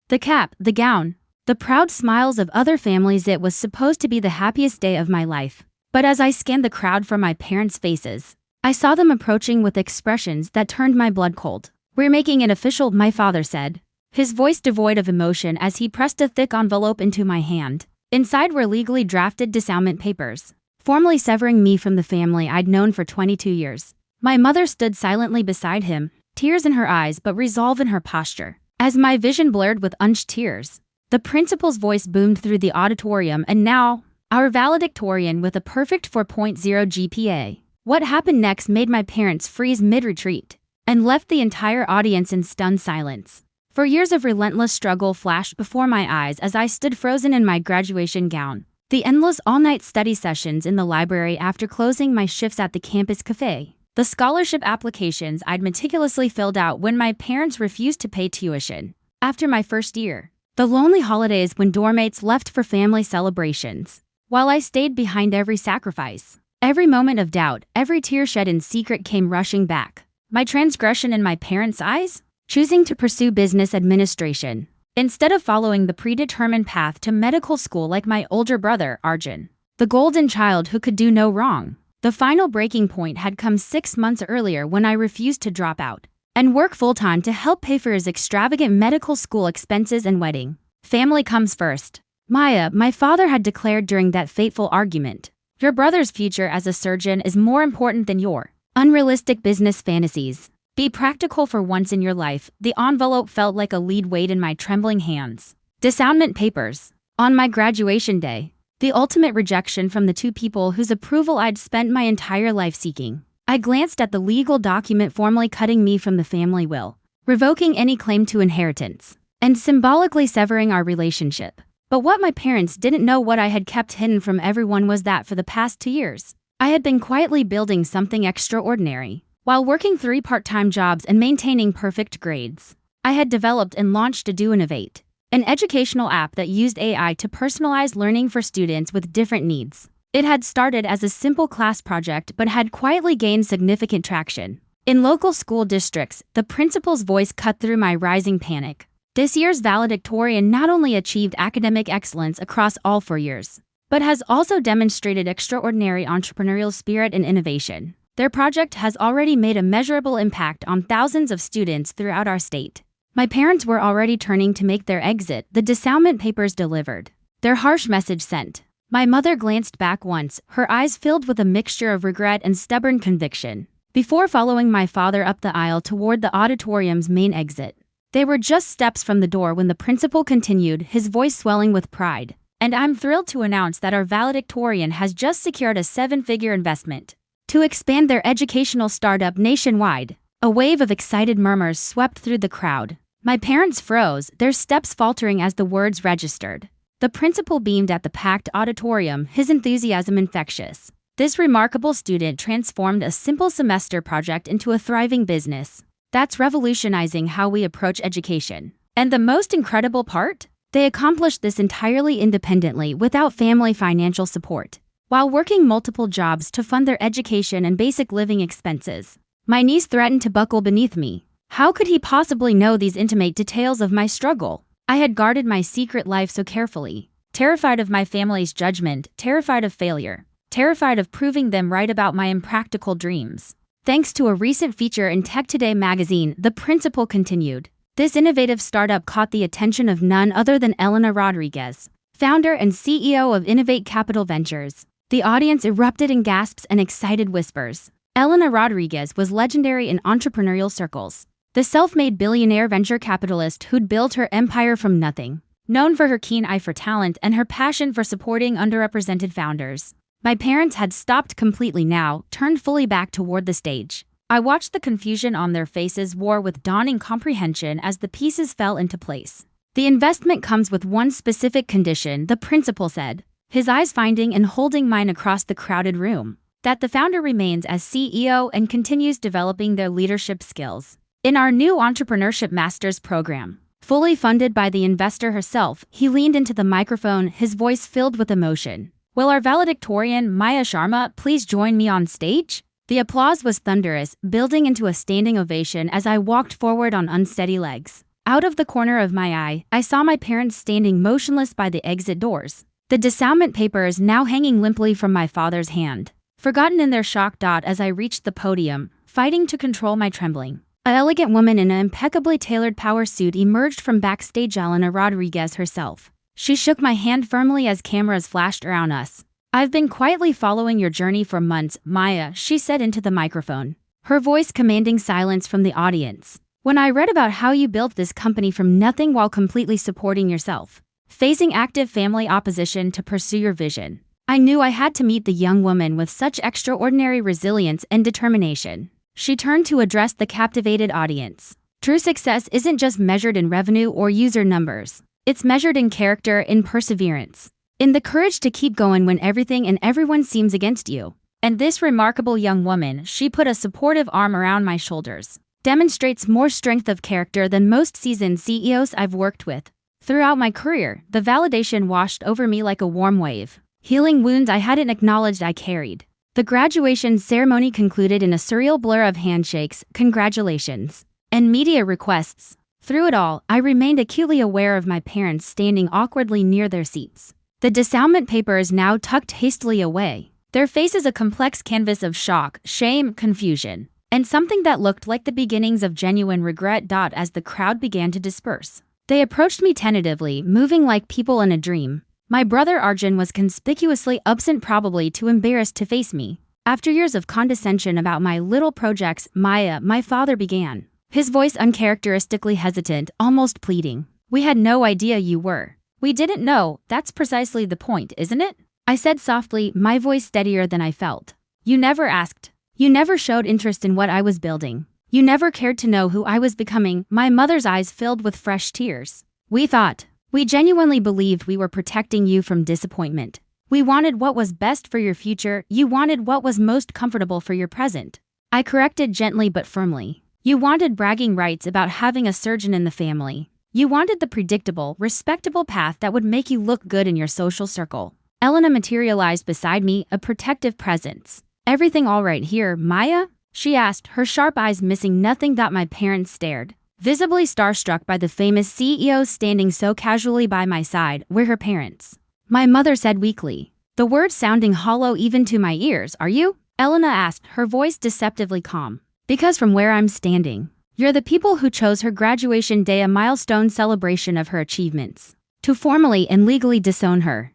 The cap, the gown, the proud smiles of other families. It was supposed to be the happiest day of my life. But as I scanned the crowd for my parents' faces, I saw them approaching with expressions that turned my blood cold. "We're making it official," my father said, his voice devoid of emotion as he pressed a thick envelope into my hand. Inside were legally drafted disownment papers, formally severing me from the family I'd known for 22 years. My mother stood silently beside him, tears in her eyes but resolve in her posture. As my vision blurred with unshed tears, the principal's voice boomed through the auditorium, "And now, our valedictorian with a perfect 4.0 GPA." What happened next made my parents freeze mid-retreat and left the entire audience in stunned silence. For years of relentless struggle flashed before my eyes as I stood frozen in my graduation gown. The endless all-night study sessions in the library after closing my shifts at the campus cafe. The scholarship applications I'd meticulously filled out when my parents refused to pay tuition. After my first year, the lonely holidays when dormmates left for family celebrations, while I stayed behind every sacrifice. Every moment of doubt, every tear shed in secret came rushing back. My transgression in my parents' eyes? Choosing to pursue business administration, instead of following the predetermined path to medical school like my older brother, Arjun, the golden child who could do no wrong. The final breaking point had come 6 months earlier when I refused to drop out and work full-time to help pay for his extravagant medical school expenses and wedding. "Family comes first, Maya," my father had declared during that fateful argument. "Your brother's future as a surgeon is more important than your unrealistic business fantasies. Be practical for once in your life." The envelope felt like a lead weight in my trembling hands. Disownment papers. On my graduation day, the ultimate rejection from the two people whose approval I'd spent my entire life seeking. I glanced at the legal document formally cutting me from the family will, revoking any claim to inheritance, and symbolically severing our relationship. But what my parents didn't know, what I had kept hidden from everyone, was that for the past 2 years, I had been quietly building something extraordinary. While working 3 part-time jobs and maintaining perfect grades, I had developed and launched Disownment, an educational app that used AI to personalize learning for students with different needs. It had started as a simple class project but had quietly gained significant traction. In local school districts, the principal's voice cut through my rising panic. This year's valedictorian not only achieved academic excellence across all 4 years, but has also demonstrated extraordinary entrepreneurial spirit and innovation. Their project has already made a measurable impact on thousands of students throughout our state. My parents were already turning to make their exit. The disownment papers delivered, their harsh message sent. My mother glanced back once, her eyes filled with a mixture of regret and stubborn conviction, before following my father up the aisle toward the auditorium's main exit. They were just steps from the door when the principal continued, his voice swelling with pride. "And I'm thrilled to announce that our valedictorian has just secured a 7-figure investment to expand their educational startup nationwide." A wave of excited murmurs swept through the crowd. My parents froze, their steps faltering as the words registered. The principal beamed at the packed auditorium, his enthusiasm infectious. This remarkable student transformed a simple semester project into a thriving business that's revolutionizing how we approach education. And the most incredible part? They accomplished this entirely independently, without family financial support, while working multiple jobs to fund their education and basic living expenses. My knees threatened to buckle beneath me. How could he possibly know these intimate details of my struggle? I had guarded my secret life so carefully, terrified of my family's judgment, terrified of failure, terrified of proving them right about my impractical dreams. Thanks to a recent feature in Tech Today magazine, the principal continued, this innovative startup caught the attention of none other than Elena Rodriguez, founder and CEO of Innovate Capital Ventures. The audience erupted in gasps and excited whispers. Elena Rodriguez was legendary in entrepreneurial circles, the self-made billionaire venture capitalist who'd built her empire from nothing, known for her keen eye for talent and her passion for supporting underrepresented founders. My parents had stopped completely now, turned fully back toward the stage. I watched the confusion on their faces war with dawning comprehension as the pieces fell into place. "The investment comes with one specific condition," the principal said, his eyes finding and holding mine across the crowded room. "That the founder remains as CEO and continues developing their leadership skills in our new Entrepreneurship Masters program." Fully funded by the investor herself, he leaned into the microphone, his voice filled with emotion. "Will our valedictorian, Maya Sharma, please join me on stage?" The applause was thunderous, building into a standing ovation as I walked forward on unsteady legs. Out of the corner of my eye, I saw my parents standing motionless by the exit doors. The Disownment papers now hanging limply from my father's hand, forgotten in their shock. As I reached the podium, fighting to control my trembling, an elegant woman in an impeccably tailored power suit emerged from backstage. Elena Rodriguez herself. She shook my hand firmly as cameras flashed around us. "I've been quietly following your journey for months, Maya," she said into the microphone, her voice commanding silence from the audience. "When I read about how you built this company from nothing while completely supporting yourself, facing active family opposition to pursue your vision, I knew I had to meet the young woman with such extraordinary resilience and determination." She turned to address the captivated audience. "True success isn't just measured in revenue or user numbers. It's measured in character, in perseverance, in the courage to keep going when everything and everyone seems against you. And this remarkable young woman," she put a supportive arm around my shoulders, "demonstrates more strength of character than most seasoned CEOs I've worked with. Throughout my career, the validation washed over me like a warm wave, healing wounds I hadn't acknowledged I carried." The graduation ceremony concluded in a surreal blur of handshakes, congratulations, and media requests. Through it all, I remained acutely aware of my parents standing awkwardly near their seats, the Disownment papers now tucked hastily away, their faces a complex canvas of shock, shame, confusion, and something that looked like the beginnings of genuine regret. As the crowd began to disperse, they approached me tentatively, moving like people in a dream. My brother Arjun was conspicuously absent, probably too embarrassed to face me. "After years of condescension about my little projects, Maya," my father began, his voice uncharacteristically hesitant, almost pleading, "we had no idea you were." "We didn't know, that's precisely the point, isn't it?" I said softly, my voice steadier than I felt. "You never asked. You never showed interest in what I was building. You never cared to know who I was becoming." My mother's eyes filled with fresh tears. We genuinely believed we were protecting you from disappointment. We wanted what was best for your future. You wanted what was most comfortable for your present." I corrected gently but firmly. "You wanted bragging rights about having a surgeon in the family. You wanted the predictable, respectable path that would make you look good in your social circle." Elena materialized beside me, a protective presence. "Everything all right here, Maya?" she asked, her sharp eyes missing nothing. My parents stared, visibly starstruck by the famous CEO standing so casually by my side. "We're her parents," my mother said weakly, the words sounding hollow even to my ears. "Are you?" Elena asked, her voice deceptively calm. "Because from where I'm standing, you're the people who chose her graduation day, a milestone celebration of her achievements, to formally and legally disown her."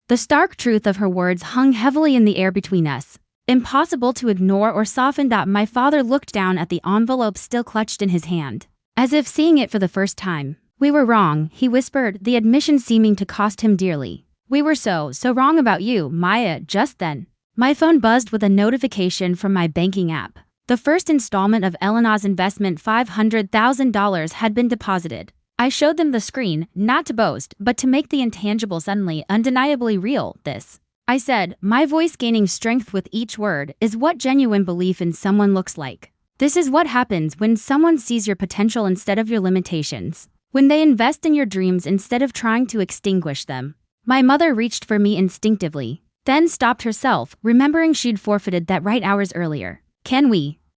The stark truth of her words hung heavily in the air between us, impossible to ignore or soften. My father looked down at the envelope still clutched in his hand, as if seeing it for the first time. "We were wrong," he whispered, the admission seeming to cost him dearly. "We were so wrong about you, Maya." Just then, my phone buzzed with a notification from my banking app. The first installment of Elena's investment, $500,000, had been deposited. I showed them the screen, not to boast, but to make the intangible suddenly undeniably real. "This," I said, my voice gaining strength with each word, "is what genuine belief in someone looks like. This is what happens when someone sees your potential instead of your limitations. When they invest in your dreams instead of trying to extinguish them." My mother reached for me instinctively, then stopped herself, remembering she'd forfeited that right hours earlier.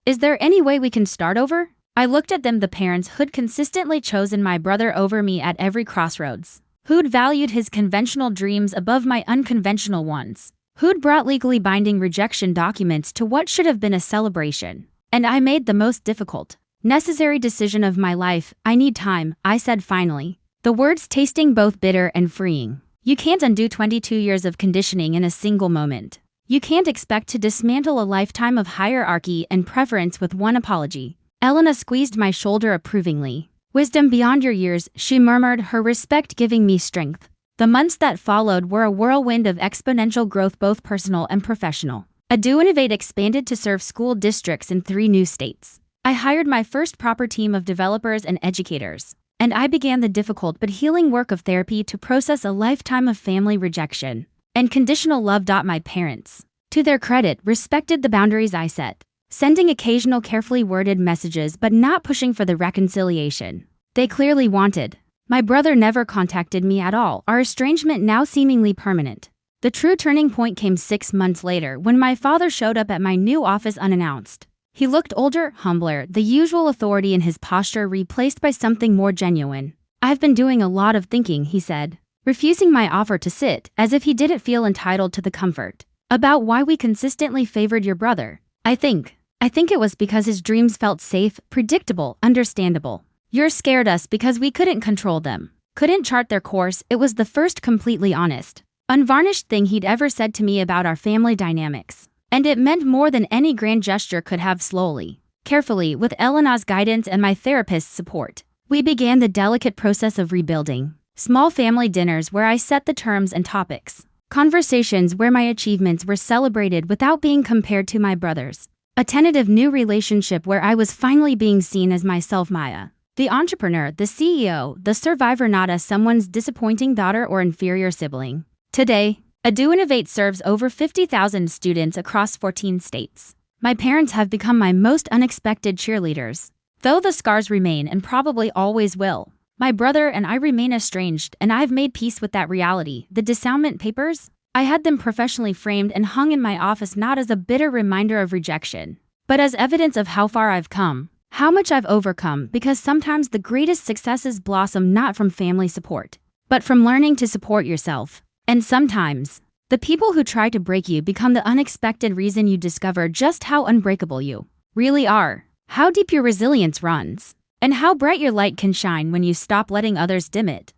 Is there any way we can start over?" I looked at them, the parents who'd consistently chosen my brother over me at every crossroads, who'd valued his conventional dreams above my unconventional ones, who'd brought legally binding rejection documents to what should have been a celebration. And I made the most difficult, necessary decision of my life. "I need time," I said finally, the words tasting both bitter and freeing. "You can't undo 22 years of conditioning in a single moment. You can't expect to dismantle a lifetime of hierarchy and preference with one apology." Elena squeezed my shoulder approvingly. "Wisdom beyond your years," she murmured, her respect giving me strength. The months that followed were a whirlwind of exponential growth, both personal and professional. Innovate expanded to serve school districts in 3 new states. I hired my first proper team of developers and educators, and I began the difficult but healing work of therapy to process a lifetime of family rejection and conditional love. My parents, to their credit, respected the boundaries I set, sending occasional carefully worded messages but not pushing for the reconciliation they clearly wanted. My brother never contacted me at all, our estrangement now seemingly permanent. The true turning point came 6 months later when my father showed up at my new office unannounced. He looked older, humbler, the usual authority in his posture replaced by something more genuine. "I've been doing a lot of thinking," he said, refusing my offer to sit, as if he didn't feel entitled to the comfort. "About why we consistently favored your brother. I think it was because his dreams felt safe, predictable, understandable. You're scared us because we couldn't control them, couldn't chart their course." It was the first completely honest, unvarnished thing he'd ever said to me about our family dynamics. And it meant more than any grand gesture could have. Slowly, carefully, with Elena's guidance and my therapist's support, we began the delicate process of rebuilding. Small family dinners where I set the terms and topics. Conversations where my achievements were celebrated without being compared to my brother's. A tentative new relationship where I was finally being seen as myself, Maya. The entrepreneur, the CEO, the survivor, not as someone's disappointing daughter or inferior sibling. Today, Innovate serves over 50,000 students across 14 states. My parents have become my most unexpected cheerleaders. Though the scars remain and probably always will, my brother and I remain estranged, and I've made peace with that reality. The Disownment papers? I had them professionally framed and hung in my office, not as a bitter reminder of rejection, but as evidence of how far I've come, how much I've overcome, because sometimes the greatest successes blossom not from family support, but from learning to support yourself. And sometimes, the people who try to break you become the unexpected reason you discover just how unbreakable you really are, how deep your resilience runs, and how bright your light can shine when you stop letting others dim it.